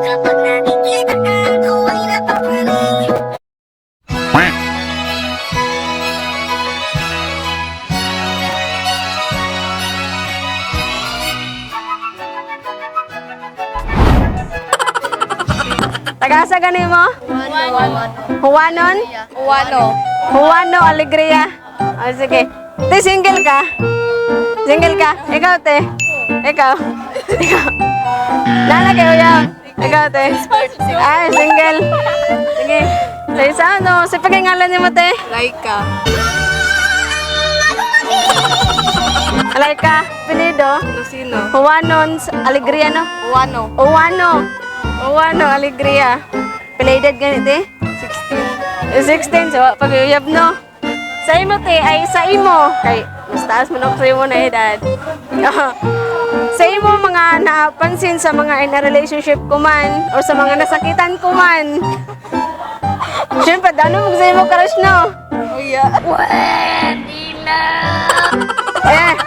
Kapag nakikita ka, ako ay napapaling. Tagasa ganin mo? Juanon? Juano Alegria. Oh, sige. Te, single ka? Single ka? Ikaw, te? Ikaw? Ikaw? Lalagay ko yan. Ikaw, te? Ay, single. Sige. Sa isa, ano? Sa pagingalan niyo mo, te? Laika. Alaika, pinido? Lucino. Juanon Alegria, no? Uwano. Juano Alegria. Pilated ganit, eh? 16. So, pag-uyab, no? Sa imo, te, ay sa imo. Kay, mas taas mo na sa imo na edad. Sa imo, mga napansin sa mga in a relationship ko man, o sa mga nasakitan ko man. Siyempre, dano mo sa imo crush, no? Kuya.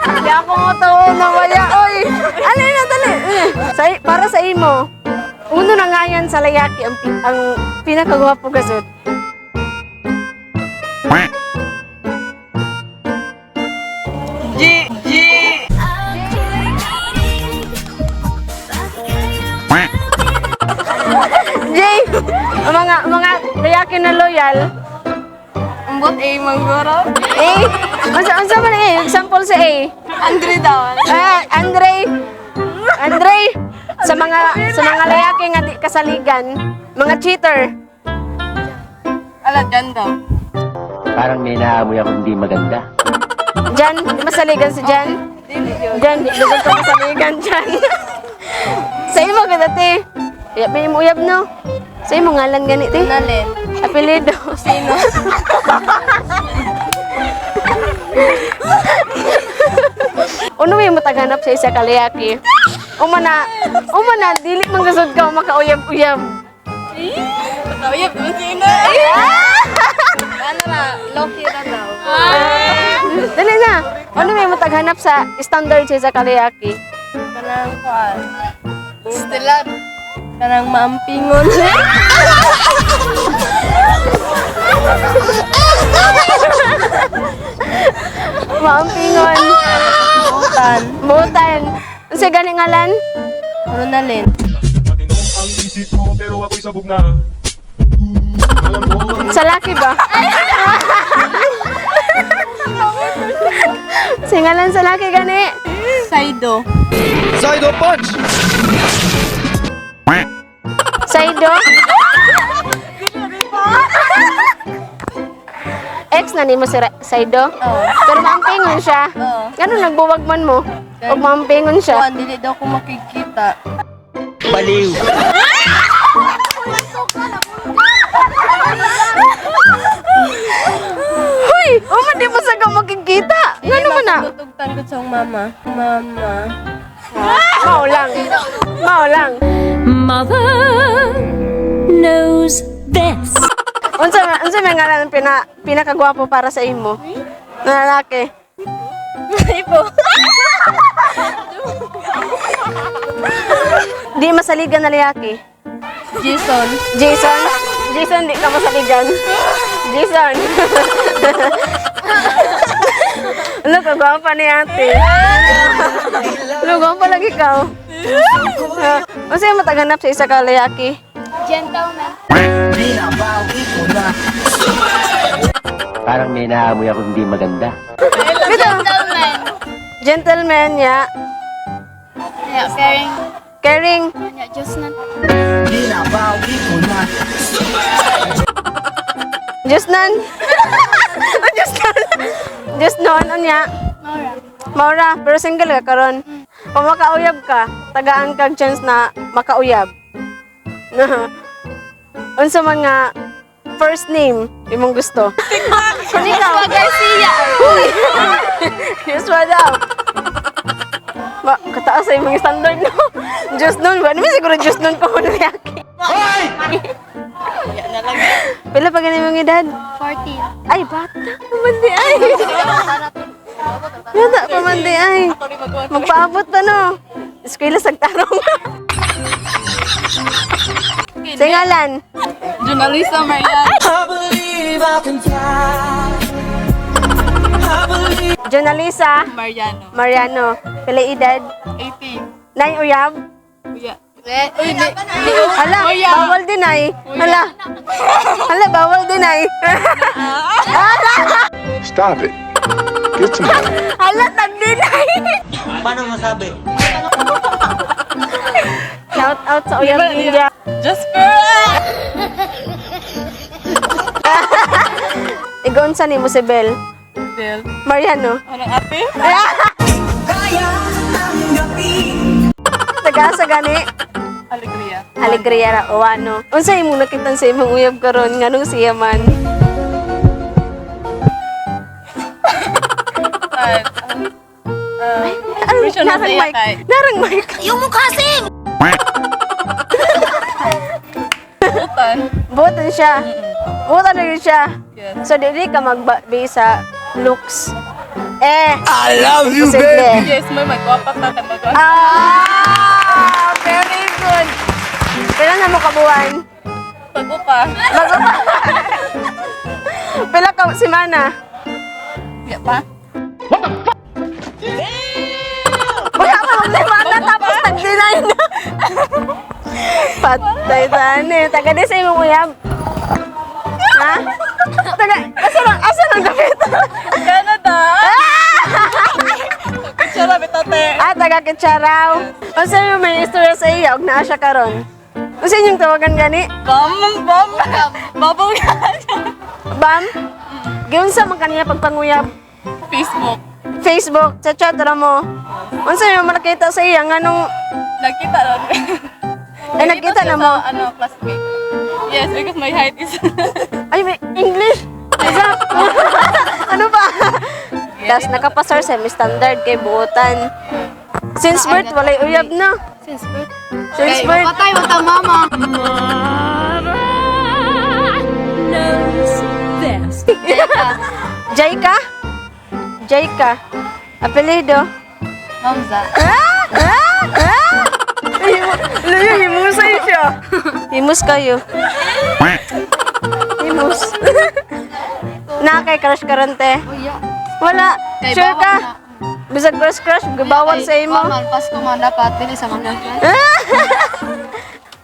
Hindi ako mo to na wala. Oy, alin na, dali. Para sa imo, uno na nga yan sa layaki, ang pinakagwapo gasod. Jay, ang mga layaki na loyal. Ambot A. Manggoro. A, unsa man A? Example sa A. Andre daw. Andre, sa mga layaki nga di kasaligan, mga cheater. Ala, dyan daw. Parang may naamoy ako hindi maganda. Jan, di masaligan si Jan? Jan, di ko masaligan Jan. Sa imo ganda te. Uyab mo uyab no. Sa imo ngalan gani te. Nalin. Apelyido. Sino? Uno may mataghanap sa isa kalayaki. Umana, dili man gasod ka makauyab-uyab. Nakawiyap mo sino? Ano na? Loki na daw. Dali na. Ano may mataghanap sa standard sa isa kalayaki? Kanang kuan. Stellar. Kanang maampingon. Maampingon. Butan. Butan. Ano sa galing ngalan? Ano na rin? Matinong ang isip mo pero ako'y sabog na. Alam mo ang Sa laki ba? Singalan sa laki gani. Saido. Side punch! Saido. Ex na ni mo si Saido? Oo. Pero maampingon siya. Oo. Ganun nagbuwag man mo? O maampingon siya? Kuan, dili daw ko makikita. Baliw! Huy! Di mo sa ka makikita. Ngano mo na? Tutugtan ko sa mama. Mama. Mao lang. Mao lang. Mother knows best. Unsa may ngalan pinakagwapo para sa imo? Na lalaki. Ipo. Di masaligan na lalaki. Jason. Jason? Jason, di ka masaligan. Jason. Ano, kagwapa ni ate. Ano, gwapa lagi ikaw. Ano sa'yo mataghanap sa isa ka lalaki? Parang may naamoy ako hindi maganda. Gentleman, ya. Yeah, caring. Caring. Yeah, just not. Just none. Just none. Just none, anya. Maura, pero single ka karon. Kung makauyab ka, tagaan kag chance na makauyab. Unsa man nga first name imong gusto? Kung ikaw, Garcia. Joshua daw. Kataas sa imong standard, no? Just nun ba? Naman siguro just nun ko muna yaki. Pila pa ganun mong edad? 14. Ay, bata. Pamandi ay. Bata, pamandi ay. Magpaabot pa, no? eskwela sa tarong. Singalan. Journalista Marian. Jonalisa Mariano. Mariano. Pila edad? 18. Nay uyab. Kuya. Uy, di. Hala, bawal din ay. Hala, bawal din ay. Stop it. Get some help. Hala, tagdin ay. Paano masabi? Shout out sa Uyab Ninja. Jasper! Igon sa ni mo si Bel. Del. Mariano. Anong ate? Taga sa gani. Alegria. Alegria ra o ano. Unsa imong nakita sa imong uyab karon nganong siya man? Version na sa iya kay. Narang mic. Yung mukha sim! Butan. Buotan siya. Buotan na rin siya. Yes. So, dili ka mag-base sa looks. I love you, Posible. Yes, may magwapa ka ka magwapa. Very good. Pila na mo kabuan? Pag-upa. Pila ka semana? Ya pa? Wala pa ng semana tapos nag-deny na. Patay tani. Taga di sa imong uyab. Ha? Taga, asa nang gamit? Canada! Kutsara, bitate. Taga Kitsaraw. O sa iyo may istorya sa iya, og naa siya karon. O sa inyong tawagan gani? Bam! Babaw yan. Bam? Giunsa man kaniya pagpanguyab? Facebook. Facebook, sa chat ra mo. Unsa yung makita sa iya nganong Nakita ron. nakita siya na mo? Sa, classmate. Yes, because my height is... Ay, may English. Isa. Ano ba? Das nakapasar sa may standard kay buotan. Since birth walay uyab na. Since birth. Since birth. Patay, watang mama. Mother knows best. Jaika? Jaika. Apelido? Mamza. Himusay siya. Himus kayo. Himus. Na kay crush karante. Uy, ya. Wala. Kay Sure bawal ka? na. Bisag crush, gabawal sa imo. Pasko man dapat, dili sa mga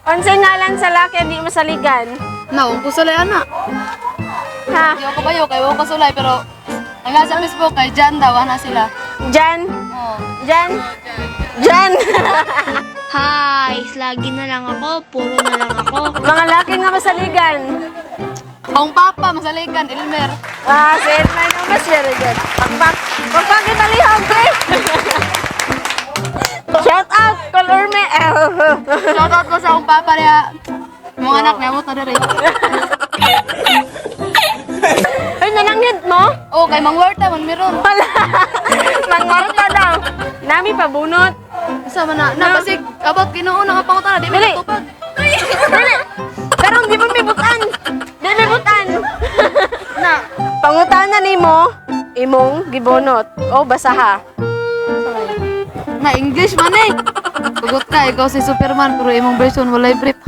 Unsay ngalan sa laki di masaligan? No, kusulay ana. Ha? Di ako kayo, kayo ko kusulay, pero ang sa Facebook kay Jan daw, ana sila. Jan? Oh. Jan? Jan? Hi, lagi na lang ako, puro na lang ako. Mga laki nga masaligan. Ang papa, masalikan, Elmer. Si Edmar nung mas very good. Pakpak. Pakpak kita lihog, pre. Shout out, color me. Shoutout ko sa akong papa niya. Mga anak niya, mo na rin. Ay, nananggit mo? Oh, kay Mang Warta, man meron. Wala. Mangorta daw. Nami pabunot. Sama na, napasig, abot ginoo na kapangutan na, di Dili. may natupad. Dili. Pero hindi mo may butan. Di may butan. Na. Pangutanan ni mo, imong gibunot. O basaha. Na English man eh. Tugot ka, ikaw si Superman, pero imong version walay brief.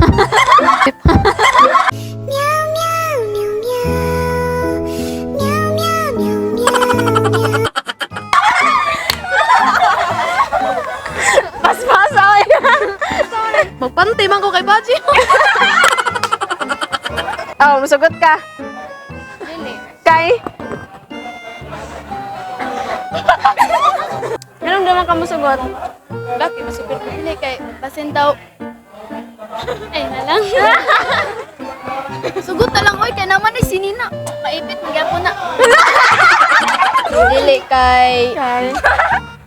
Paspasoy. Magpanti man ko kay Baji. Oh, masugot ka. Kay? Anong naman ka masugot? Laki, masupir ko ini kay pasin daw. Ay na lang. Sugot na lang, oy, kay naman eh, sinina. Paipit, magyapon na. Dili kay... Kay?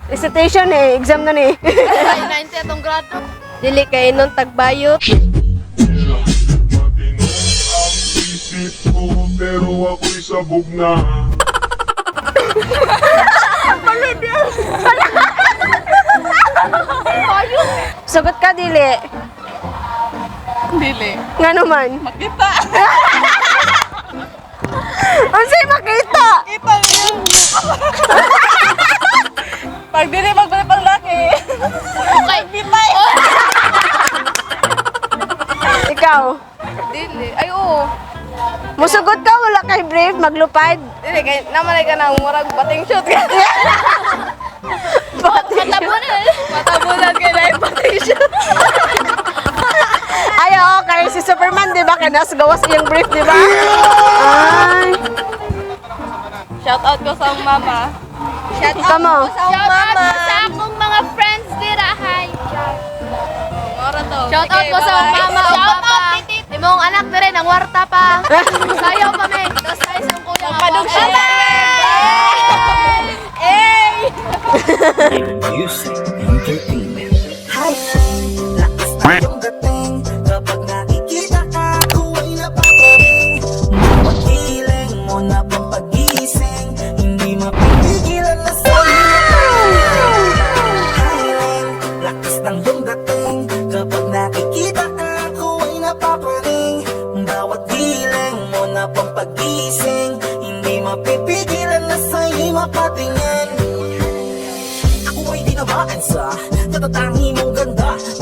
Recitation eh, exam na ni. Ay, 90 atong grado. Dili kay nung tagbayot. Isip ko, pero ako'y sabog na. Sugot ka, dili. Dili. Nga naman. Makita. Unsay makita? Kita yun. Pag dili magbalik pang laki. Okay, Ikaw? Dili. Ay, oo. Musugot ka, wala kay brief, maglupad. Dili, kay namalay ka ng murag bating shoot ka. Matabunan. Matabunan kay na yung bating shoot. Ay, oo, kaya si Superman, di ba? Kaya nasa gawas iyang brief, di ba? Ay, Shout out ko sa mama. Shout ikaw mo. Shout out ko sa akong mga friends dira, hi. Mora to. Shout out Sige, ko sa bye-bye. mama o papa. Imong anak na rin, ang warta pa. Sayaw pa, men. Tapos tayo sa kuya nga. Padug siya. Music Entertainment. Hi, lakas na yung dating. Kapag nakikita ka, ako ay napaparing. Bawat hiling mo na pang pag-iising, hindi mapipigilan na sa'yo. Hiling, lakas ng yung dating. Kapag nakikita ka, ako ay napaparing. Bawat hiling mo na pang pag-iising, hindi mapipigilan na sa'yo mapatingin. Ako ay dinawaan sa natatanging